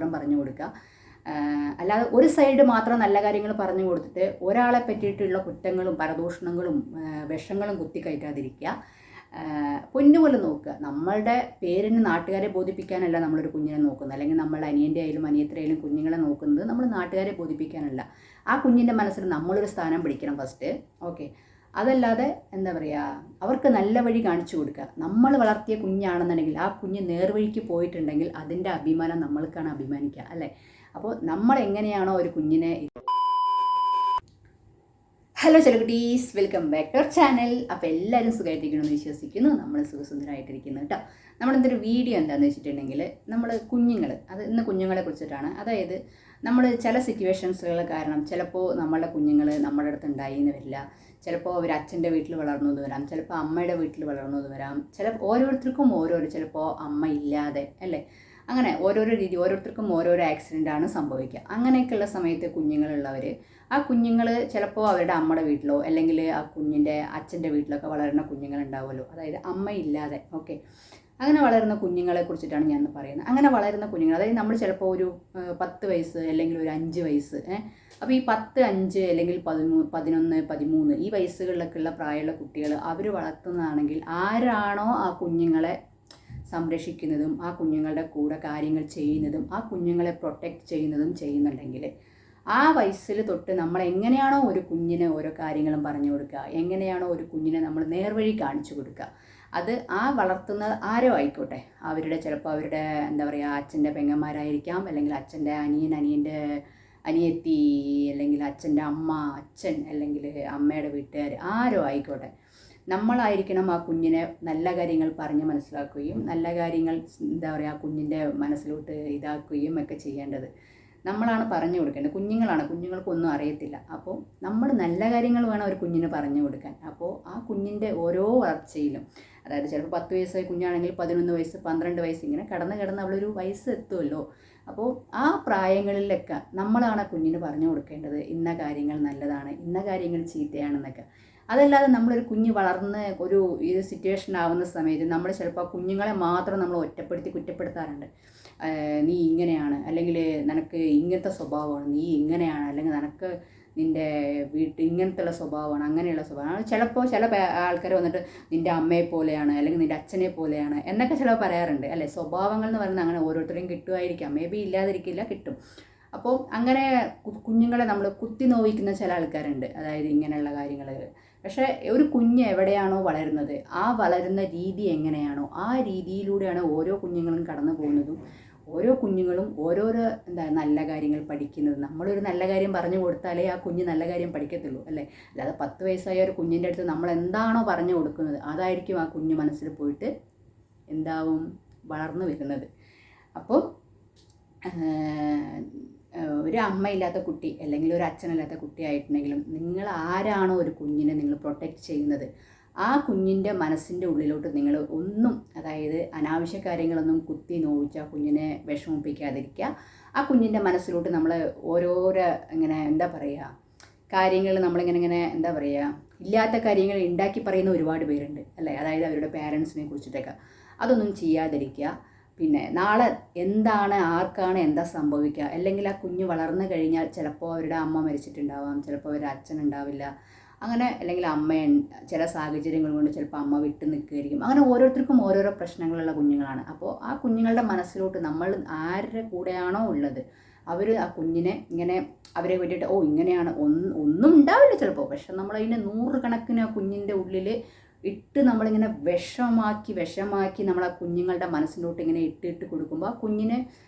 മാത്രം പറഞ്ഞു കൊടുക്കുക. അല്ലാതെ ഒരു സൈഡ് മാത്രം നല്ല കാര്യങ്ങൾ പറഞ്ഞു കൊടുത്തിട്ട് ഒരാളെ പറ്റിയിട്ടുള്ള കുറ്റങ്ങളും പരദൂഷണങ്ങളും വിഷങ്ങളും കുത്തിക്കയറ്റാതിരിക്കുക. പൊന്നുപോലെ നോക്കുക. നമ്മളുടെ പേരിന് നാട്ടുകാരെ ബോധിപ്പിക്കാനല്ല നമ്മളൊരു കുഞ്ഞിനെ നോക്കുന്നത്, അല്ലെങ്കിൽ നമ്മളുടെ അനിയൻ്റെ ആയാലും അനിയത്തിൻ്റെ ആയാലും കുഞ്ഞുങ്ങളെ നോക്കുന്നത് നമ്മൾ നാട്ടുകാരെ ബോധിപ്പിക്കാനല്ല. ആ കുഞ്ഞിൻ്റെ മനസ്സിൽ നമ്മളൊരു സ്ഥാനം പിടിക്കണം ഫസ്റ്റ്. ഓക്കെ, അതല്ലാതെ എന്താ പറയുക, അവർക്ക് നല്ല വഴി കാണിച്ചു കൊടുക്കുക. നമ്മൾ വളർത്തിയ കുഞ്ഞാണെന്നുണ്ടെങ്കിൽ ആ കുഞ്ഞ് നേർവഴിക്ക് പോയിട്ടുണ്ടെങ്കിൽ അതിൻ്റെ അഭിമാനം നമ്മൾക്കാണ് അഭിമാനിക്കുക, അല്ലേ? അപ്പോൾ നമ്മൾ എങ്ങനെയാണോ ഒരു കുഞ്ഞിനെ... ഹലോ ചെറുകുട്ടീസ്, welcome back to our channel. അപ്പോൾ എല്ലാവരും സുഖമായിട്ടിരിക്കണമെന്ന് വിശ്വസിക്കുന്നു. നമ്മൾ സുഖസുന്ദരമായിട്ടിരിക്കുന്നു കേട്ടോ. നമ്മളെന്തൊരു വീഡിയോ എന്താണെന്ന് വെച്ചിട്ടുണ്ടെങ്കിൽ, നമ്മൾ കുഞ്ഞുങ്ങൾ, അത് ഇന്ന് കുഞ്ഞുങ്ങളെ കുറിച്ചിട്ടാണ്. അതായത് നമ്മൾ ചില സിറ്റുവേഷൻസുകൾ കാരണം ചിലപ്പോൾ നമ്മളുടെ കുഞ്ഞുങ്ങൾ നമ്മുടെ അടുത്ത് ഉണ്ടായി എന്ന് വരില്ല. ചിലപ്പോൾ അവർ അച്ഛൻ്റെ വീട്ടിൽ വളർന്നു എന്ന് വരാം, ചിലപ്പോൾ അമ്മയുടെ വീട്ടിൽ വളർന്നു എന്ന് വരാം. ഓരോരുത്തർക്കും ചിലപ്പോൾ അമ്മ ഇല്ലാതെ, അല്ലേ? അങ്ങനെ ഓരോരോ രീതി, ഓരോരുത്തർക്കും ഓരോരോ ആക്സിഡൻ്റാണ് സംഭവിക്കുക. അങ്ങനെയൊക്കെയുള്ള സമയത്ത് കുഞ്ഞുങ്ങളുള്ളവർ, ആ കുഞ്ഞുങ്ങൾ ചിലപ്പോൾ അവരുടെ അമ്മയുടെ വീട്ടിലോ അല്ലെങ്കിൽ ആ കുഞ്ഞിൻ്റെ അച്ഛൻ്റെ വീട്ടിലൊക്കെ വളരുന്ന കുഞ്ഞുങ്ങളുണ്ടാവുമല്ലോ, അതായത് അമ്മയില്ലാതെ. ഓക്കെ, അങ്ങനെ വളരുന്ന കുഞ്ഞുങ്ങളെ കുറിച്ചിട്ടാണ് ഞാൻ പറയുന്നത്. അങ്ങനെ വളരുന്ന കുഞ്ഞുങ്ങൾ, അതായത് നമ്മൾ ചിലപ്പോൾ ഒരു 10 വയസ്സ് അല്ലെങ്കിൽ ഒരു 5 വയസ്സ്, അപ്പോൾ ഈ 10, 5 അല്ലെങ്കിൽ 13, 11, 13 ഈ വയസ്സുകളിലൊക്കെയുള്ള പ്രായമുള്ള കുട്ടികൾ അവർ വളർത്തുന്നതാണെങ്കിൽ ആരാണോ ആ കുഞ്ഞുങ്ങളെ സംരക്ഷിക്കുന്നതും ആ കുഞ്ഞുങ്ങളുടെ കൂടെ കാര്യങ്ങൾ ചെയ്യുന്നതും ആ കുഞ്ഞുങ്ങളെ പ്രൊട്ടക്റ്റ് ചെയ്യുന്നുണ്ടെങ്കിൽ ആ വയസ്സിൽ തൊട്ട് നമ്മൾ എങ്ങനെയാണോ ഒരു കുഞ്ഞിന് ഓരോ കാര്യങ്ങളും പറഞ്ഞു കൊടുക്കുക, എങ്ങനെയാണോ ഒരു കുഞ്ഞിനെ നമ്മൾ നേർവഴി കാണിച്ചു കൊടുക്കുക, അത് ആ വളർത്തുന്ന ആരോ ആയിക്കോട്ടെ, ചിലപ്പോൾ അവരുടെ എന്താ പറയുക അച്ഛൻ്റെ പെങ്ങന്മാരായിരിക്കാം, അല്ലെങ്കിൽ അച്ഛൻ്റെ അനിയൻ്റെ അനിയത്തി, അല്ലെങ്കിൽ അച്ഛൻ്റെ അമ്മ, അച്ഛൻ, അല്ലെങ്കിൽ അമ്മയുടെ വീട്ടുകാർ, ആരോ ആയിക്കോട്ടെ, നമ്മളായിരിക്കണം ആ കുഞ്ഞിനെ നല്ല കാര്യങ്ങൾ പറഞ്ഞ് മനസ്സിലാക്കുകയും നല്ല കാര്യങ്ങൾ എന്താ പറയുക ആ കുഞ്ഞിൻ്റെ മനസ്സിലോട്ട് ഇതാക്കുകയും ഒക്കെ ചെയ്യേണ്ടത് നമ്മളാണ് പറഞ്ഞു കൊടുക്കേണ്ടത്. കുഞ്ഞുങ്ങൾക്കൊന്നും അറിയത്തില്ല. അപ്പോൾ നമ്മൾ നല്ല കാര്യങ്ങൾ വേണം ഒരു കുഞ്ഞിന് പറഞ്ഞു കൊടുക്കാൻ. അപ്പോൾ ആ കുഞ്ഞിൻ്റെ ഓരോ വളർച്ചയിലും, അതായത് ചിലപ്പോൾ 10 വയസ്സായ കുഞ്ഞാണെങ്കിൽ 11 വയസ്സ് 12 വയസ്സ് ഇങ്ങനെ കടന്ന് അവളൊരു വയസ്സ് എത്തുമല്ലോ. അപ്പോൾ ആ പ്രായങ്ങളിലൊക്കെ നമ്മളാണ് ആ കുഞ്ഞിന് പറഞ്ഞു കൊടുക്കേണ്ടത് ഇന്ന കാര്യങ്ങൾ നല്ലതാണ്, ഇന്ന കാര്യങ്ങൾ ചീത്തയാണെന്നൊക്കെ. അതല്ലാതെ നമ്മളൊരു കുഞ്ഞ് വളർന്ന് ഒരു സിറ്റുവേഷൻ ആവുന്ന സമയത്ത് നമ്മൾ ചിലപ്പോൾ ആ കുഞ്ഞുങ്ങളെ മാത്രം നമ്മൾ ഒറ്റപ്പെടുത്തി കുറ്റപ്പെടുത്താറുണ്ട്. നീ ഇങ്ങനെയാണ്, അല്ലെങ്കിൽ നിനക്ക് ഇങ്ങനത്തെ സ്വഭാവമാണ്, നീ ഇങ്ങനെയാണ്, അല്ലെങ്കിൽ നിനക്ക് നിൻ്റെ വീട്ടിൽ ഇങ്ങനത്തെയുള്ള സ്വഭാവമാണ്, അങ്ങനെയുള്ള സ്വഭാവമാണ്. ചിലപ്പോൾ ചില ആൾക്കാർ വന്നിട്ട് നിൻ്റെ അമ്മയെ പോലെയാണ്, അല്ലെങ്കിൽ നിൻ്റെ അച്ഛനെ പോലെയാണ് എന്നൊക്കെ ചിലപ്പോൾ പറയാറുണ്ട്, അല്ലേ? സ്വഭാവങ്ങൾ എന്ന് പറയുന്നത് അങ്ങനെ ഓരോരുത്തരെയും കിട്ടുമായിരിക്കാം, മേ ബി ഇല്ലാതിരിക്കില്ല, കിട്ടും. അപ്പോൾ അങ്ങനെ കുഞ്ഞുങ്ങളെ നമ്മൾ കുത്തി നോവിക്കുന്ന ചില ആൾക്കാരുണ്ട്, അതായത് ഇങ്ങനെയുള്ള കാര്യങ്ങൾ. പക്ഷേ ഒരു കുഞ്ഞ് എവിടെയാണോ വളരുന്നത്, ആ വളരുന്ന രീതി എങ്ങനെയാണോ ആ രീതിയിലൂടെയാണ് ഓരോ കുഞ്ഞുങ്ങളും കടന്നു പോകുന്നതും ഓരോ കുഞ്ഞുങ്ങളും ഓരോരോ നല്ല കാര്യങ്ങൾ പഠിക്കുന്നത്. നമ്മളൊരു നല്ല കാര്യം പറഞ്ഞു കൊടുത്താലേ ആ കുഞ്ഞ് നല്ല കാര്യം പഠിക്കത്തുള്ളൂ, അല്ലേ? അല്ലാതെ 10 വയസ്സായ ഒരു കുഞ്ഞിൻ്റെ അടുത്ത് നമ്മൾ എന്താണോ പറഞ്ഞു കൊടുക്കുന്നത് അതായിരിക്കും ആ കുഞ്ഞ് മനസ്സിൽ പോയിട്ട് എന്താവും വളർന്നു വരുന്നത്. അപ്പോൾ ഒരു അമ്മയില്ലാത്ത കുട്ടി അല്ലെങ്കിൽ ഒരു അച്ഛനില്ലാത്ത കുട്ടി ആയിട്ടുണ്ടെങ്കിലും നിങ്ങൾ ആരാണോ ഒരു കുഞ്ഞിനെ നിങ്ങൾ പ്രൊട്ടക്റ്റ് ചെയ്യുന്നത് ആ കുഞ്ഞിൻ്റെ മനസ്സിൻ്റെ ഉള്ളിലോട്ട് നിങ്ങൾ ഒന്നും, അതായത് അനാവശ്യ കാര്യങ്ങളൊന്നും കുത്തി നോവിച്ച് ആ കുഞ്ഞിനെ വിഷമിപ്പിക്കാതിരിക്കുക. ആ കുഞ്ഞിൻ്റെ മനസ്സിലോട്ട് നമ്മൾ ഓരോരോ ഇങ്ങനെ എന്താ പറയുക കാര്യങ്ങൾ നമ്മളിങ്ങനെ എന്താ പറയുക ഇല്ലാത്ത കാര്യങ്ങൾ ഉണ്ടാക്കി പറയുന്ന ഒരുപാട് പേരുണ്ട്, അല്ലേ? അതായത് അവരുടെ പാരൻസിനെ കുറിച്ചിട്ടൊക്കെ. അതൊന്നും ചെയ്യാതിരിക്കുക. പിന്നെ നാളെ എന്താണ്, ആർക്കാണ് എന്താ സംഭവിക്കുക, അല്ലെങ്കിൽ ആ കുഞ്ഞ് വളർന്നു കഴിഞ്ഞാൽ ചിലപ്പോൾ അവരുടെ അമ്മ മരിച്ചിട്ടുണ്ടാവാം, ചിലപ്പോൾ അവരുടെ അച്ഛൻ ഉണ്ടാവില്ല, അങ്ങനെ, അല്ലെങ്കിൽ അമ്മ ചില സാഹചര്യങ്ങൾ കൊണ്ട് ചിലപ്പോൾ അമ്മ വിട്ട് നിൽക്കുകയായിരിക്കും. അങ്ങനെ ഓരോരുത്തർക്കും ഓരോരോ പ്രശ്നങ്ങളുള്ള കുഞ്ഞുങ്ങളാണ്. അപ്പോൾ ആ കുഞ്ഞുങ്ങളുടെ മനസ്സിലോട്ട് നമ്മൾ ആരുടെ കൂടെയാണോ ഉള്ളത് അവർ ആ കുഞ്ഞിനെ ഇങ്ങനെ അവരെ വേണ്ടിയിട്ട് ഇങ്ങനെയാണ് ഒന്നും ഉണ്ടാവില്ല ചിലപ്പോൾ, പക്ഷെ നമ്മളതിനെ 100 കണക്കിന് ആ കുഞ്ഞിൻ്റെ ഉള്ളിൽ ഇട്ട് നമ്മളിങ്ങനെ വിഷമാക്കി നമ്മൾ ആ കുഞ്ഞുങ്ങളുടെ മനസ്സിലോട്ട് ഇങ്ങനെ ഇട്ട് കൊടുക്കുമ്പോൾ ആ കുഞ്ഞിന്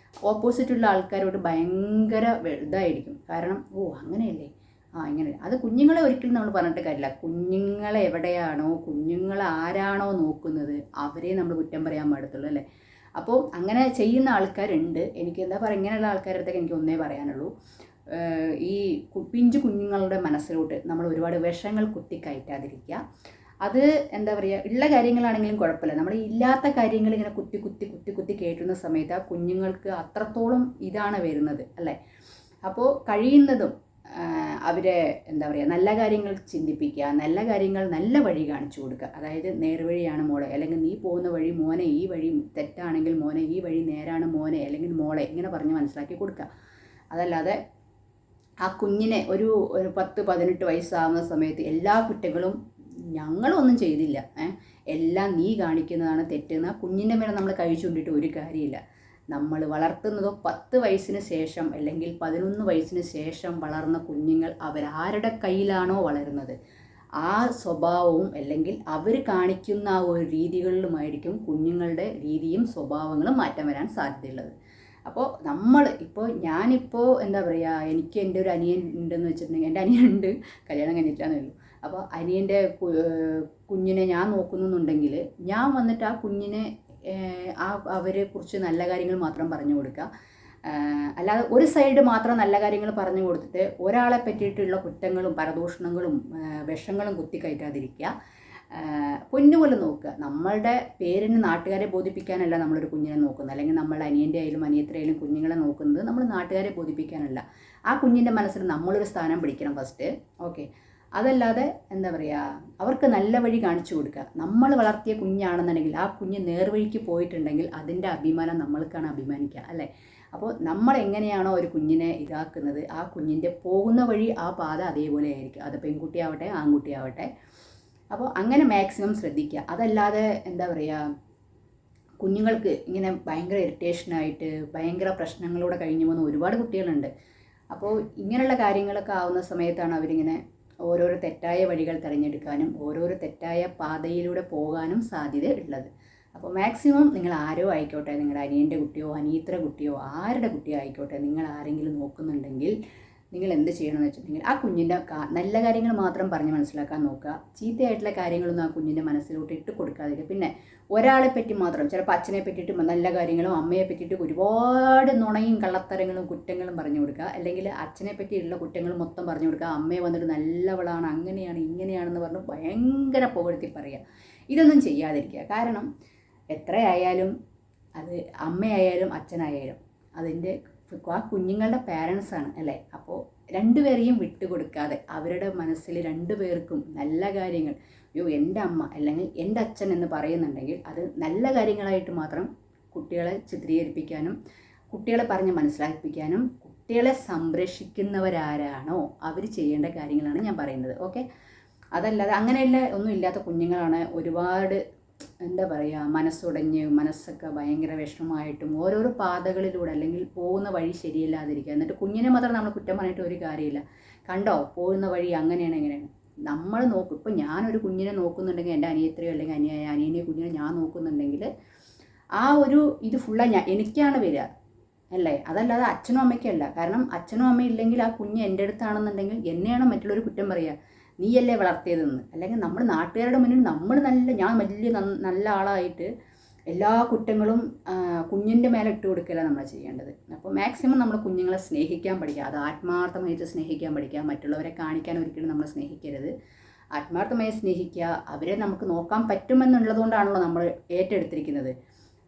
ഓപ്പോസിറ്റുള്ള ആൾക്കാരോട് ഭയങ്കര ഇതായിരിക്കും. കാരണം അങ്ങനെയല്ലേ, ഇങ്ങനെ. അത് കുഞ്ഞുങ്ങളെ ഒരിക്കലും നമ്മൾ പറഞ്ഞിട്ട് കാര്യമില്ല. കുഞ്ഞുങ്ങളെ എവിടെയാണോ, കുഞ്ഞുങ്ങളെ ആരാണോ നോക്കുന്നത് അവരെ നമ്മൾ കുറ്റം പറയാൻ പാടത്തുള്ളൂ, അല്ലേ? അപ്പോൾ അങ്ങനെ ചെയ്യുന്ന ആൾക്കാരുണ്ട്. എനിക്ക് എന്താ പറയുക, ഇങ്ങനെയുള്ള ആൾക്കാരുടെ അടുത്തൊക്കെ എനിക്ക് ഒന്നേ പറയാനുള്ളൂ, ഈ പിഞ്ചു കുഞ്ഞുങ്ങളുടെ മനസ്സിലോട്ട് നമ്മൾ ഒരുപാട് വിഷങ്ങൾ കുത്തിക്കയറ്റാതിരിക്കുക. അത് എന്താ പറയുക, ഉള്ള കാര്യങ്ങളാണെങ്കിലും കുഴപ്പമില്ല, നമ്മൾ ഇല്ലാത്ത കാര്യങ്ങൾ ഇങ്ങനെ കുത്തി കയറ്റുന്ന സമയത്ത് ആ കുഞ്ഞുങ്ങൾക്ക് അത്രത്തോളം ഇതാണ് വരുന്നത്, അല്ലേ? അപ്പോൾ കഴിയുന്നതും അവരെ എന്താ പറയുക, നല്ല കാര്യങ്ങൾ ചിന്തിപ്പിക്കുക, നല്ല കാര്യങ്ങൾ നല്ല വഴി കാണിച്ചു കൊടുക്കുക. അതായത് നേർവഴിയാണ് മോളെ, അല്ലെങ്കിൽ നീ പോകുന്ന വഴി മോനെ, ഈ വഴി തെറ്റാണെങ്കിൽ മോനെ, ഈ വഴി നേരാണ് മോനെ അല്ലെങ്കിൽ മോളെ, ഇങ്ങനെ പറഞ്ഞ് മനസ്സിലാക്കി കൊടുക്കുക. അതല്ലാതെ ആ കുഞ്ഞിനെ ഒരു 10-18 വയസ്സാവുന്ന സമയത്ത് എല്ലാ കുറ്റങ്ങളും ഞങ്ങളൊന്നും ചെയ്തില്ല, എല്ലാം നീ കാണിക്കുന്നതാണ് തെറ്റെന്ന് ആ കുഞ്ഞിൻ്റെ മേലെ നമ്മൾ കഴിച്ചുകൊണ്ടിട്ട് ഒരു കാര്യമില്ല. നമ്മൾ വളർത്തുന്നതോ 10 വയസ്സിന് ശേഷം അല്ലെങ്കിൽ 11 വയസ്സിന് ശേഷം വളർന്ന കുഞ്ഞുങ്ങൾ അവരാരുടെ കയ്യിലാണോ വളരുന്നത്, ആ സ്വഭാവവും അല്ലെങ്കിൽ അവർ കാണിക്കുന്ന ആ ഒരു രീതികളിലുമായിരിക്കും കുഞ്ഞുങ്ങളുടെ രീതിയും സ്വഭാവങ്ങളും മാറ്റം വരാൻ സാധ്യതയുള്ളത്. അപ്പോൾ ഞാനിപ്പോൾ എന്താ പറയുക, എനിക്ക് എൻ്റെ ഒരു അനിയൻ ഉണ്ടെന്ന് വെച്ചിട്ടുണ്ടെങ്കിൽ, എൻ്റെ അനിയനുണ്ട്, കല്യാണം കഴിഞ്ഞിട്ടാന്നേ ഉള്ളൂ. അപ്പോൾ അനിയൻ്റെ കുഞ്ഞിനെ ഞാൻ നോക്കുന്നുണ്ടെങ്കിൽ ഞാൻ വന്നിട്ട് ആ കുഞ്ഞിനെ അവരെ കുറിച്ച് നല്ല കാര്യങ്ങൾ മാത്രം പറഞ്ഞു കൊടുക്കുക. അല്ലാതെ ഒരു സൈഡ് മാത്രം നല്ല കാര്യങ്ങൾ പറഞ്ഞു കൊടുത്തിട്ട് ഒരാളെ പറ്റിയിട്ടുള്ള കുറ്റങ്ങളും പരദൂഷണങ്ങളും വിഷങ്ങളും കുത്തിക്കയറ്റാതിരിക്കുക. പൊന്നുപോലെ നോക്കുക. നമ്മളുടെ പേരിന് നാട്ടുകാരെ ബോധിപ്പിക്കാനല്ല നമ്മളൊരു കുഞ്ഞിനെ നോക്കുന്നത്, അല്ലെങ്കിൽ നമ്മളുടെ അനിയൻ്റെ ആയാലും അനിയത്തിയായാലും കുഞ്ഞുങ്ങളെ നോക്കുന്നത് നമ്മൾ നാട്ടുകാരെ ബോധിപ്പിക്കാനല്ല. ആ കുഞ്ഞിൻ്റെ മനസ്സിൽ നമ്മളൊരു സ്ഥാനം പിടിക്കണം ഫസ്റ്റ്. ഓക്കെ, അതല്ലാതെ എന്താ പറയുക, അവർക്ക് നല്ല വഴി കാണിച്ചു കൊടുക്കുക. നമ്മൾ വളർത്തിയ കുഞ്ഞാണെന്നുണ്ടെങ്കിൽ ആ കുഞ്ഞ് നേർവഴിക്ക് പോയിട്ടുണ്ടെങ്കിൽ അതിൻ്റെ അഭിമാനം നമ്മൾക്കാണ് അഭിമാനിക്കുക, അല്ലേ? അപ്പോൾ നമ്മൾ എങ്ങനെയാണോ ഒരു കുഞ്ഞിനെ ഇതാക്കുന്നത്, ആ കുഞ്ഞിൻ്റെ പോകുന്ന വഴി ആ പാത അതേപോലെ ആയിരിക്കും. അത് പെൺകുട്ടിയാവട്ടെ ആൺകുട്ടിയാവട്ടെ. അപ്പോൾ അങ്ങനെ മാക്സിമം ശ്രദ്ധിക്കുക. അതല്ലാതെ എന്താ പറയുക, കുഞ്ഞുങ്ങൾക്ക് ഇങ്ങനെ ഭയങ്കര ഇറിറ്റേഷനായിട്ട് ഭയങ്കര പ്രശ്നങ്ങളോടെ കഴിഞ്ഞു പോകുന്ന ഒരുപാട് കുട്ടികളുണ്ട്. അപ്പോൾ ഇങ്ങനെയുള്ള കാര്യങ്ങളൊക്കെ ആവുന്ന സമയത്താണ് അവരിങ്ങനെ ഓരോരോ തെറ്റായ വഴികൾ തിരഞ്ഞെടുക്കാനും ഓരോരോ തെറ്റായ പാതയിലൂടെ പോകാനും സാധ്യത ഉള്ളത്. അപ്പോൾ മാക്സിമം നിങ്ങൾ ആരോ ആയിക്കോട്ടെ, നിങ്ങളുടെ അനിയൻ്റെ കുട്ടിയോ അനിയത്തിയുടെ കുട്ടിയോ ആരുടെ കുട്ടിയോ ആയിക്കോട്ടെ, നിങ്ങൾ ആരെങ്കിലും നോക്കുന്നുണ്ടെങ്കിൽ നിങ്ങൾ എന്ത് ചെയ്യണമെന്ന് വെച്ചിട്ടുണ്ടെങ്കിൽ ആ കുഞ്ഞിൻ്റെ നല്ല കാര്യങ്ങൾ മാത്രം പറഞ്ഞ് മനസ്സിലാക്കാൻ നോക്കുക. ചീത്തയായിട്ടുള്ള കാര്യങ്ങളൊന്നും ആ കുഞ്ഞിൻ്റെ മനസ്സിലോട്ട് ഇട്ട് കൊടുക്കാതിരിക്കുക. പിന്നെ ഒരാളെ പറ്റി മാത്രം, ചിലപ്പോൾ അച്ഛനെ പറ്റിയിട്ട് നല്ല കാര്യങ്ങളും അമ്മയെ പറ്റിയിട്ട് ഒരുപാട് നുണയും കള്ളത്തരങ്ങളും കുറ്റങ്ങളും പറഞ്ഞു കൊടുക്കുക, അല്ലെങ്കിൽ അച്ഛനെ പറ്റിയുള്ള കുറ്റങ്ങൾ മൊത്തം പറഞ്ഞു കൊടുക്കുക. അമ്മയെ വന്നിട്ട് നല്ലവളാണ്, അങ്ങനെയാണ് ഇങ്ങനെയാണെന്ന് പറഞ്ഞ് ഭയങ്കര പുകഴ്ത്തി പറയുക. ഇതൊന്നും ചെയ്യാതിരിക്കുക. കാരണം എത്രയായാലും അത് അമ്മയായാലും അച്ഛനായാലും അതിൻ്റെ ആ കുഞ്ഞുങ്ങളുടെ പാരൻസാണ്, അല്ലേ? അപ്പോൾ രണ്ടുപേരെയും വിട്ടുകൊടുക്കാതെ അവരുടെ മനസ്സിൽ രണ്ടുപേർക്കും നല്ല കാര്യങ്ങൾ, അയ്യോ എൻ്റെ അമ്മ അല്ലെങ്കിൽ എൻ്റെ അച്ഛൻ എന്ന് പറയുന്നുണ്ടെങ്കിൽ അത് നല്ല കാര്യങ്ങളായിട്ട് മാത്രം കുട്ടികളെ ചിത്രീകരിപ്പിക്കാനും കുട്ടികളെ പറഞ്ഞ് മനസ്സിലാക്കിപ്പിക്കാനും കുട്ടികളെ സംരക്ഷിക്കുന്നവരാരാണോ അവർ ചെയ്യേണ്ട കാര്യങ്ങളാണ് ഞാൻ പറയുന്നത്. ഓക്കെ, അതല്ലാതെ അങ്ങനെയല്ല ഒന്നും ഇല്ലാത്ത കുഞ്ഞുങ്ങളാണ് ഒരുപാട് എന്താ പറയുക, മനസ്സുടഞ്ഞ് മനസ്സൊക്കെ ഭയങ്കര വിഷമമായിട്ടും ഓരോരോ പാതകളിലൂടെ അല്ലെങ്കിൽ പോകുന്ന വഴി ശരിയല്ലാതിരിക്കുക. എന്നിട്ട് കുഞ്ഞിനെ മാത്രം നമ്മൾ കുറ്റം പറഞ്ഞിട്ട് ഒരു കാര്യമില്ല. കണ്ടോ പോകുന്ന വഴി അങ്ങനെയാണ് ഇങ്ങനെയാണ്. നമ്മൾ നോക്കും. ഇപ്പോൾ ഞാനൊരു കുഞ്ഞിനെ നോക്കുന്നുണ്ടെങ്കിൽ, എൻ്റെ അനിയത്തിയോ അല്ലെങ്കിൽ അനിയനെ കുഞ്ഞിനെ ഞാൻ നോക്കുന്നുണ്ടെങ്കിൽ ആ ഒരു ഇത് എനിക്കാണ് വരിക, അല്ലേ? അതല്ലാതെ അച്ഛനും അമ്മയ്ക്കല്ല. കാരണം അച്ഛനും അമ്മയും ഇല്ലെങ്കിൽ ആ കുഞ്ഞ് എൻ്റെ അടുത്താണെന്നുണ്ടെങ്കിൽ എന്നെയാണ് മറ്റുള്ളവർ കുറ്റം പറയുക, നീയല്ലേ വളർത്തിയതെന്ന്. അല്ലെങ്കിൽ നമ്മൾ നാട്ടുകാരുടെ മുന്നിൽ ഞാൻ വലിയ നല്ല ആളായിട്ട് എല്ലാ കുറ്റങ്ങളും കുഞ്ഞിൻ്റെ മേലെ ഇട്ട് കൊടുക്കുകയല്ല നമ്മൾ ചെയ്യേണ്ടത്. അപ്പോൾ മാക്സിമം നമ്മൾ കുഞ്ഞുങ്ങളെ സ്നേഹിക്കാൻ പഠിക്കുക. അത് ആത്മാർത്ഥമായിട്ട് സ്നേഹിക്കാൻ പഠിക്കുക. മറ്റുള്ളവരെ കാണിക്കാൻ ഒരിക്കലും നമ്മൾ സ്നേഹിക്കരുത്. ആത്മാർത്ഥമായി സ്നേഹിക്കുക. അവരെ നമുക്ക് നോക്കാൻ പറ്റുമെന്നുള്ളതുകൊണ്ടാണല്ലോ നമ്മൾ ഏറ്റെടുത്തിരിക്കുന്നത്.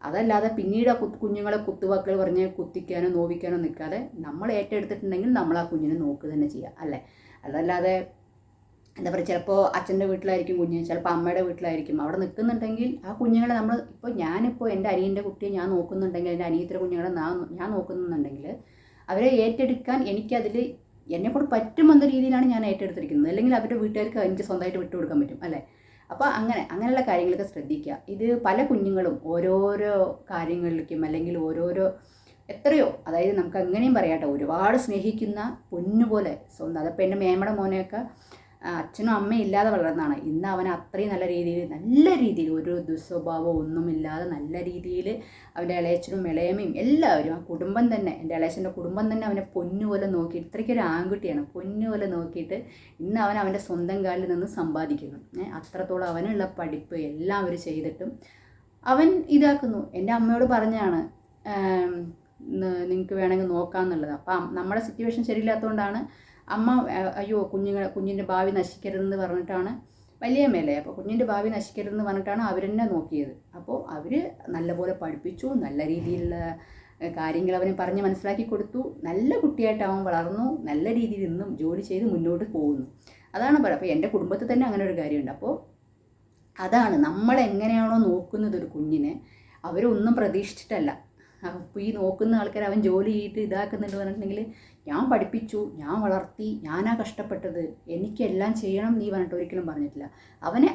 അതല്ലാതെ പിന്നീട് ആ കുഞ്ഞുങ്ങളെ കുത്തുവാക്കുകൾ പറഞ്ഞ് കുത്തിക്കാനോ നോവിക്കാനോ നിൽക്കാതെ നമ്മൾ ഏറ്റെടുത്തിട്ടുണ്ടെങ്കിൽ നമ്മൾ ആ കുഞ്ഞിനെ നോക്കുക തന്നെ ചെയ്യുക, അല്ലേ? അതല്ലാതെ എന്താ പറയുക, ചിലപ്പോൾ അച്ഛൻ്റെ വീട്ടിലായിരിക്കും കുഞ്ഞ്, ചിലപ്പോൾ അമ്മയുടെ വീട്ടിലായിരിക്കും. അവിടെ നിൽക്കുന്നുണ്ടെങ്കിൽ ആ കുഞ്ഞുങ്ങളെ ഞാനിപ്പോൾ എൻ്റെ അനിയൻ്റെ കുട്ടിയെ ഞാൻ നോക്കുന്നുണ്ടെങ്കിൽ, എൻ്റെ അനിയത്തിൻ്റെ കുഞ്ഞുങ്ങളെ ഞാൻ നോക്കുന്നുണ്ടെങ്കിൽ അവരെ ഏറ്റെടുക്കാൻ എനിക്കതിൽ എന്നെക്കൊണ്ട് പറ്റുമെന്ന രീതിയിലാണ് ഞാൻ ഏറ്റെടുത്തിരിക്കുന്നത്. അല്ലെങ്കിൽ അവരുടെ വീട്ടുകാർക്ക് എനിക്ക് സ്വന്തമായിട്ട് വിട്ടുകൊടുക്കാൻ പറ്റും, അല്ലേ? അപ്പോൾ അങ്ങനെയുള്ള കാര്യങ്ങളൊക്കെ ശ്രദ്ധിക്കുക. ഇത് പല കുഞ്ഞുങ്ങളും ഓരോരോ കാര്യങ്ങളിലേക്കും അല്ലെങ്കിൽ ഓരോരോ എത്രയോ, അതായത് നമുക്ക് അങ്ങനെയും പറയാട്ടോ, ഒരുപാട് സ്നേഹിക്കുന്ന പൊന്നുപോലെ സ്വന്തം. അതപ്പോൾ എൻ്റെ മേമയുടെ മോനെയൊക്കെ അച്ഛനും അമ്മയും ഇല്ലാതെ വളർന്നതാണ്. ഇന്ന് അവൻ അത്രയും നല്ല രീതിയിൽ ഒരു ദുസ്വഭാവം ഒന്നുമില്ലാതെ നല്ല രീതിയിൽ അവൻ്റെ ഇളയച്ചനും ഇളയമ്മയും എല്ലാവരും, ആ കുടുംബം തന്നെ, എൻ്റെ ഇളയച്ചൻ്റെ കുടുംബം തന്നെ അവനെ പൊന്നുപോലെ നോക്കി, ഇത്രയ്ക്കൊരു ആൺകുട്ടിയാണ്, പൊന്നുപോലെ നോക്കിയിട്ട് ഇന്ന് അവൻ അവൻ്റെ സ്വന്തം കാലിൽ നിന്ന് സമ്പാദിക്കുന്നു. അത്രത്തോളം അവനുള്ള പഠിപ്പ് എല്ലാം അവർ ചെയ്തിട്ടും അവൻ ഇതാക്കുന്നു. എൻ്റെ അമ്മയോട് പറഞ്ഞാണ് നിങ്ങൾക്ക് വേണമെങ്കിൽ നോക്കാമെന്നുള്ളത്. അപ്പം നമ്മുടെ സിറ്റുവേഷൻ ശരിയില്ലാത്തതുകൊണ്ടാണ് അമ്മ അയ്യോ കുഞ്ഞിൻ്റെ ഭാവി നശിക്കരുതെന്ന് പറഞ്ഞിട്ടാണ്, വലിയ മേലെ, അപ്പോൾ കുഞ്ഞിൻ്റെ ഭാവി നശിക്കരുതെന്ന് പറഞ്ഞിട്ടാണ് അവരെന്നെ നോക്കിയത്. അപ്പോൾ അവർ നല്ലപോലെ പഠിപ്പിച്ചു, നല്ല രീതിയിലുള്ള കാര്യങ്ങൾ അവന് പറഞ്ഞ് മനസ്സിലാക്കി കൊടുത്തു. നല്ല കുട്ടിയായിട്ട് അവൻ വളർന്നു, നല്ല രീതിയിൽ ഇന്നും ജോലി ചെയ്ത് മുന്നോട്ട് പോകുന്നു. അതാണ് പറയുക. അപ്പോൾ എൻ്റെ കുടുംബത്തിൽ തന്നെ അങ്ങനെ ഒരു കാര്യമുണ്ട്. അപ്പോൾ അതാണ് നമ്മളെങ്ങനെയാണോ നോക്കുന്നത് ഒരു കുഞ്ഞിനെ, അവരൊന്നും പ്രതീക്ഷിച്ചിട്ടല്ല. അപ്പോൾ ഈ നോക്കുന്ന ആൾക്കാർ അവൻ ജോലി ചെയ്തിട്ട് ഇതാക്കുന്നുണ്ട് പറഞ്ഞിട്ടുണ്ടെങ്കിൽ, ഞാൻ പഠിപ്പിച്ചു, ഞാൻ വളർത്തി, ഞാനാ കഷ്ടപ്പെട്ടത്, എനിക്കെല്ലാം ചെയ്യണം നീ പറഞ്ഞിട്ട് ഒരിക്കലും പറഞ്ഞിട്ടില്ല.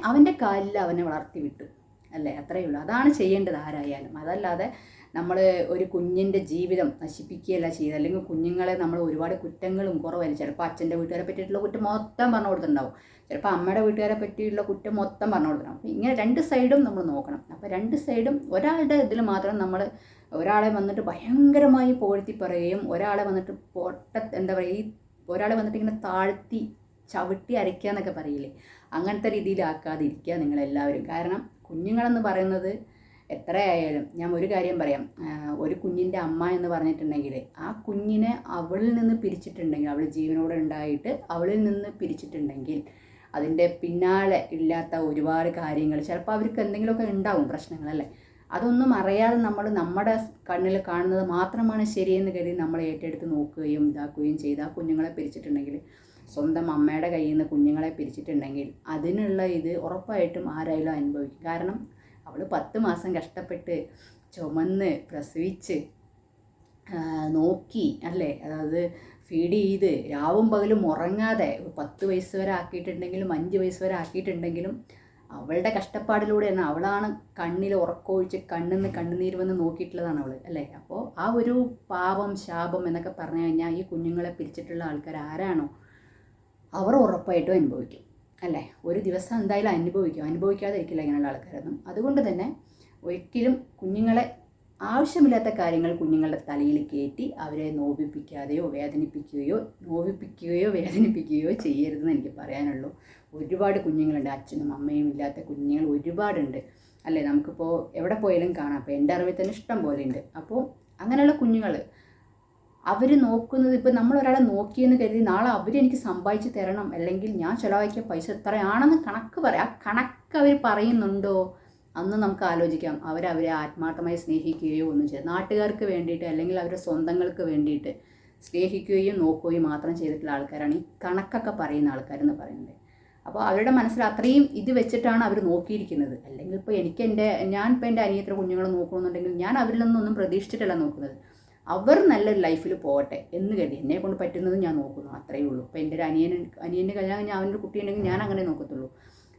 അവൻ്റെ കാലിൽ അവനെ വളർത്തി വിട്ടു, അല്ലേ? അത്രയേ ഉള്ളൂ. അതാണ് ചെയ്യേണ്ടത് ആരായാലും. അതല്ലാതെ നമ്മൾ ഒരു കുഞ്ഞിൻ്റെ ജീവിതം നശിപ്പിക്കുകയല്ല ചെയ്തത്. അല്ലെങ്കിൽ കുഞ്ഞുങ്ങളെ നമ്മൾ ഒരുപാട് കുറ്റങ്ങളും കുറവല്ല. ചിലപ്പോൾ അച്ഛൻ്റെ വീട്ടുകാരെ പറ്റിയിട്ടുള്ള കുറ്റം മൊത്തം പറഞ്ഞു കൊടുത്തിട്ടുണ്ടാവും, ചിലപ്പോൾ അമ്മയുടെ വീട്ടുകാരെ പറ്റിയുള്ള കുറ്റം മൊത്തം പറഞ്ഞു കൊടുത്തിട്ടുണ്ടാവും. അപ്പോൾ ഇങ്ങനെ രണ്ട് സൈഡും നമ്മൾ നോക്കണം. അപ്പോൾ രണ്ട് സൈഡും ഒരാളുടെ ഇതിൽ മാത്രം നമ്മൾ ഒരാളെ വന്നിട്ട് ഭയങ്കരമായി പുകഴ്ത്തി പറയുകയും ഒരാളെ വന്നിട്ട് എന്താ പറയുക, ഈ ഒരാളെ വന്നിട്ട് ഇങ്ങനെ താഴ്ത്തി ചവിട്ടി അരയ്ക്കുക എന്നൊക്കെ പറയില്ലേ, അങ്ങനത്തെ രീതിയിലാക്കാതിരിക്കുക നിങ്ങളെല്ലാവരും. കാരണം കുഞ്ഞുങ്ങളെന്ന് പറയുന്നത് എത്രയായാലും, ഞാൻ ഒരു കാര്യം പറയാം, ഒരു കുഞ്ഞിൻ്റെ അമ്മ എന്ന് പറഞ്ഞിട്ടുണ്ടെങ്കിൽ ആ കുഞ്ഞിനെ അവളിൽ നിന്ന് പിരിച്ചിട്ടുണ്ടെങ്കിൽ, അവൾ ജീവനോടെ ഉണ്ടായിട്ട് അവളിൽ നിന്ന് പിരിച്ചിട്ടുണ്ടെങ്കിൽ അതിൻ്റെ പിന്നാലെ ഇല്ലാത്ത ഒരുപാട് കാര്യങ്ങൾ, ചിലപ്പോൾ അവർക്ക് എന്തെങ്കിലുമൊക്കെ ഉണ്ടാവും പ്രശ്നങ്ങളല്ലേ, അതൊന്നും അറിയാതെ നമ്മൾ നമ്മുടെ കണ്ണിൽ കാണുന്നത് മാത്രമാണ് ശരിയെന്ന് കരുതി നമ്മൾ ഏറ്റെടുത്ത് നോക്കുകയും ഇതാക്കുകയും ചെയ്ത് ആ കുഞ്ഞുങ്ങളെ പിരിച്ചിട്ടുണ്ടെങ്കിൽ, സ്വന്തം അമ്മയുടെ കയ്യിൽ നിന്ന് കുഞ്ഞുങ്ങളെ പിരിച്ചിട്ടുണ്ടെങ്കിൽ അതിനുള്ള ഇത് ഉറപ്പായിട്ടും ആരായാലും അനുഭവിക്കും. കാരണം അവൾ 10 മാസം കഷ്ടപ്പെട്ട് ചുമന്ന് പ്രസവിച്ച് നോക്കി, അല്ലേ? അതായത് ഫീഡ് ചെയ്ത് രാവും പകലും ഉറങ്ങാതെ 10 വയസ്സ് വരെ ആക്കിയിട്ടുണ്ടെങ്കിലും 5 വയസ്സ് വരെ ആക്കിയിട്ടുണ്ടെങ്കിലും അവളുടെ കഷ്ടപ്പാടിലൂടെയാണ്, അവളാണ് കണ്ണിൽ ഉറക്കമൊഴിച്ച് കണ്ണിന്ന് കണ്ണുനീര് വന്ന് നോക്കിയിട്ടുള്ളതാണ് അവൾ, അല്ലേ? അപ്പോൾ ആ ഒരു പാപം ശാപം എന്നൊക്കെ പറഞ്ഞു കഴിഞ്ഞാൽ ഈ കുഞ്ഞുങ്ങളെ പിരിച്ചിട്ടുള്ള ആൾക്കാർ ആരാണോ അവർ ഉറപ്പായിട്ടും അനുഭവിക്കും, അല്ലേ? ഒരു ദിവസം എന്തായാലും അനുഭവിക്കാതെ ഇരിക്കില്ല ഇങ്ങനെയുള്ള ആൾക്കാരൊന്നും. അതുകൊണ്ട് തന്നെ ഒരിക്കലും കുഞ്ഞുങ്ങളെ ആവശ്യമില്ലാത്ത കാര്യങ്ങൾ കുഞ്ഞുങ്ങളുടെ തലയിൽ കയറ്റി അവരെ നോവിപ്പിക്കുകയോ വേദനിപ്പിക്കുകയോ ചെയ്യരുതെന്ന് എനിക്ക് പറയാനുള്ളൂ. ഒരുപാട് കുഞ്ഞുങ്ങളുണ്ട്, അച്ഛനും അമ്മയും ഇല്ലാത്ത കുഞ്ഞുങ്ങൾ ഒരുപാടുണ്ട്, അല്ലേ? നമുക്കിപ്പോൾ എവിടെ പോയാലും കാണാം. അപ്പോൾ എൻ്റെ അറിവിൽ തന്നെ ഇഷ്ടം പോലെ ഉണ്ട്. അപ്പോൾ അങ്ങനെയുള്ള കുഞ്ഞുങ്ങൾ അവർ നോക്കുന്നത്, ഇപ്പോൾ നമ്മളൊരാളെ നോക്കിയെന്ന് കരുതി നാളെ അവരെനിക്ക് സമ്പാദിച്ച് തരണം, അല്ലെങ്കിൽ ഞാൻ ചിലവാക്കിയ പൈസ എത്രയാണെന്ന് കണക്ക് പറയാം. ആ കണക്ക് അവർ പറയുന്നുണ്ടോ അന്ന് നമുക്ക് ആലോചിക്കാം. അവരെ ആത്മാർത്ഥമായി സ്നേഹിക്കുകയോ ഒന്നും ചെയ്ത് നാട്ടുകാർക്ക് വേണ്ടിയിട്ട് അല്ലെങ്കിൽ അവരുടെ സ്വന്തങ്ങൾക്ക് വേണ്ടിയിട്ട് സ്നേഹിക്കുകയും നോക്കുകയും മാത്രം ചെയ്തിട്ടുള്ള ആൾക്കാരാണ് ഈ കണക്കൊക്കെ പറയുന്ന ആൾക്കാരെന്ന് പറയുന്നത്. അപ്പോൾ അവരുടെ മനസ്സിൽ അത്രയും ഇത് വെച്ചിട്ടാണ് അവർ നോക്കിയിരിക്കുന്നത്. അല്ലെങ്കിൽ ഇപ്പോൾ ഞാനിപ്പോൾ എൻ്റെ അനിയത്തിയുടെ കുഞ്ഞുങ്ങളെ നോക്കണമെന്നുണ്ടെങ്കിൽ ഞാൻ അവരിൽ നിന്നൊന്നും പ്രതീക്ഷിച്ചിട്ടല്ല നോക്കുന്നത്. അവർ നല്ലൊരു ലൈഫിൽ പോകട്ടെ എന്ന് കരുതി എന്നെ കൊണ്ട് പറ്റുന്നത് ഞാൻ നോക്കുന്നു, അത്രയേ ഉള്ളൂ. ഇപ്പോൾ എൻ്റെ ഒരു അനിയൻ്റെ കല്യാണം ഞാൻ അവൻ്റെ കുട്ടിയുണ്ടെങ്കിൽ ഞാൻ അങ്ങനെ നോക്കത്തുള്ളൂ.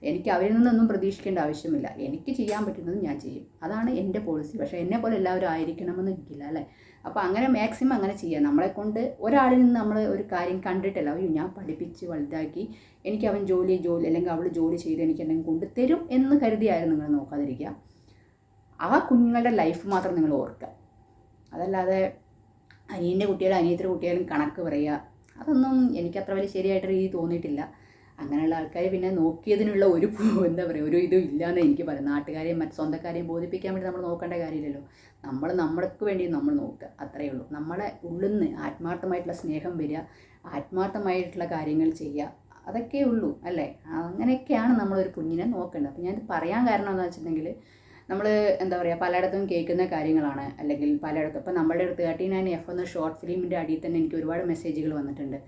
എനിക്ക് അവരിൽ നിന്നൊന്നും പ്രതീക്ഷിക്കേണ്ട ആവശ്യമില്ല. എനിക്ക് ചെയ്യാൻ പറ്റുന്നത് ഞാൻ ചെയ്യും, അതാണ് എൻ്റെ പോളിസി. പക്ഷേ എന്നെ പോലെ എല്ലാവരും ആയിരിക്കണമെന്ന് എനിക്കില്ല, അല്ലേ? അപ്പോൾ അങ്ങനെ മാക്സിമം അങ്ങനെ ചെയ്യാം. നമ്മളെക്കൊണ്ട് ഒരാളിൽ നിന്ന് നമ്മൾ ഒരു കാര്യം കണ്ടിട്ടല്ല, അയ്യോ ഞാൻ പഠിപ്പിച്ച് വലുതാക്കി എനിക്ക് അവൻ ജോലി അല്ലെങ്കിൽ അവൾ ജോലി ചെയ്ത് എനിക്ക് എന്തെങ്കിലും കൊണ്ടുതരും എന്ന് കരുതിയായിരുന്നു നിങ്ങൾ നോക്കാതിരിക്കുക. ആ കുഞ്ഞുങ്ങളുടെ ലൈഫ് മാത്രം നിങ്ങൾ ഓർക്കുക. അതല്ലാതെ അനിയൻ്റെ കുട്ടികളും അനിയത്തിയുടെ കുട്ടികളും കണക്ക് പറയുക, അതൊന്നും എനിക്കത്ര വലിയ ശരിയായിട്ട് രീതി തോന്നിയിട്ടില്ല. അങ്ങനെയുള്ള ആൾക്കാർ പിന്നെ നോക്കിയതിനുള്ള എന്താ പറയുക, ഒരു ഇതും ഇല്ലയെന്ന് എനിക്ക് പറയാം. നാട്ടുകാരെയും സ്വന്തക്കാരെയും ബോധിപ്പിക്കാൻ വേണ്ടി നമ്മൾ നോക്കേണ്ട കാര്യമില്ലല്ലോ. നമ്മൾക്ക് വേണ്ടി നമ്മൾ നോക്കുക, അത്രയേ ഉള്ളൂ. നമ്മളെ ഉള്ളിൽ നിന്ന് ആത്മാർത്ഥമായിട്ടുള്ള സ്നേഹം വരിക, ആത്മാർത്ഥമായിട്ടുള്ള കാര്യങ്ങൾ ചെയ്യുക, അതൊക്കെ ഉള്ളൂ, അല്ലേ? അങ്ങനെയൊക്കെയാണ് നമ്മളൊരു കുഞ്ഞിനെ നോക്കേണ്ടത്. അപ്പോൾ ഞാനിത് പറയാൻ കാരണം എന്താണെന്ന് വെച്ചിട്ടുണ്ടെങ്കിൽ, നമ്മൾ എന്താ പറയുക, പലയിടത്തും കേൾക്കുന്ന കാര്യങ്ങളാണ്. അല്ലെങ്കിൽ പലയിടത്തും ഇപ്പോൾ നമ്മളുടെ അടുത്ത് 39F എന്ന ഷോർട്ട് ഫിലിമിൻ്റെ അടിയിൽ തന്നെ എനിക്ക് ഒരുപാട് മെസ്സേജുകൾ വന്നിട്ടുണ്ട്.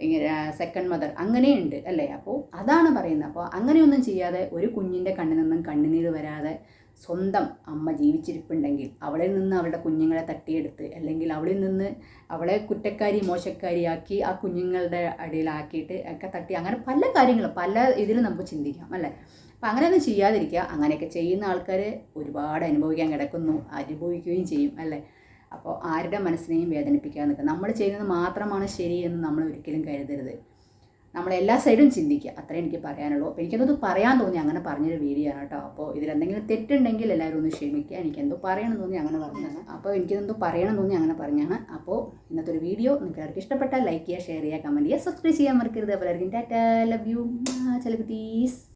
ഇങ്ങനെ സെക്കൻഡ് മദർ അങ്ങനെയുണ്ട്, അല്ലേ? അപ്പോൾ അതാണ് പറയുന്നത്. അപ്പോൾ അങ്ങനെയൊന്നും ചെയ്യാതെ ഒരു കുഞ്ഞിൻ്റെ കണ്ണിൽ നിന്നും കണ്ണുനീര് വരാതെ സ്വന്തം അമ്മ ജീവിച്ചിരിപ്പുണ്ടെങ്കിൽ അവളിൽ നിന്ന് അവളുടെ കുഞ്ഞുങ്ങളെ തട്ടിയെടുത്ത്, അല്ലെങ്കിൽ അവളിൽ നിന്ന് അവളെ കുറ്റക്കാരി മോശക്കാരിയാക്കി ആ കുഞ്ഞുങ്ങളുടെ അടിയിലാക്കിയിട്ട് ഒക്കെ തട്ടി, അങ്ങനെ പല കാര്യങ്ങളും പല ഇതിലും നമുക്ക് ചിന്തിക്കാം, അല്ലേ? അപ്പം അങ്ങനെയൊന്നും ചെയ്യാതിരിക്കുക. അങ്ങനെയൊക്കെ ചെയ്യുന്ന ആൾക്കാർ ഒരുപാട് അനുഭവിക്കാൻ അനുഭവിക്കുകയും ചെയ്യും, അല്ലേ? അപ്പോൾ ആരുടെ മനസ്സിനെയും വേദനിപ്പിക്കാതെ നിൽക്കുക. നമ്മൾ ചെയ്യുന്നത് മാത്രമാണ് ശരിയെന്ന് നമ്മൾ ഒരിക്കലും കരുതരുത്. നമ്മളെല്ലാ സൈഡും ചിന്തിക്കുക, അത്രേ എനിക്ക് പറയാനുള്ളൂ. അപ്പോൾ എനിക്കെന്തോ പറയാൻ തോന്നി അങ്ങനെ പറഞ്ഞൊരു വീഡിയോ ആണ് കേട്ടോ. അപ്പോൾ ഇതിലെന്തെങ്കിലും തെറ്റുണ്ടെങ്കിൽ എല്ലാവരും ഒന്ന് ക്ഷമിക്കുക. എനിക്കെന്തോ പറയണം തോന്നി അങ്ങനെ പറഞ്ഞതാണ്. അപ്പോൾ എനിക്കെന്തോ പറയണം തോന്നി അങ്ങനെ പറഞ്ഞാണ്. അപ്പോൾ ഇന്നത്തെ ഒരു വീഡിയോ നിങ്ങൾക്ക് എല്ലാവർക്കും ഇഷ്ടപ്പെട്ടാൽ ലൈക്ക് ചെയ്യുക, ഷെയർ ചെയ്യുക, കമൻറ്റ് ചെയ്യുക, സബ്സ്ക്രൈബ് ചെയ്യാൻ മറക്കരുത്. അപ്പോൾ എല്ലാവർക്കും ടാറ്റാ, ലവ് യു, ചില കുട്ടീസ്.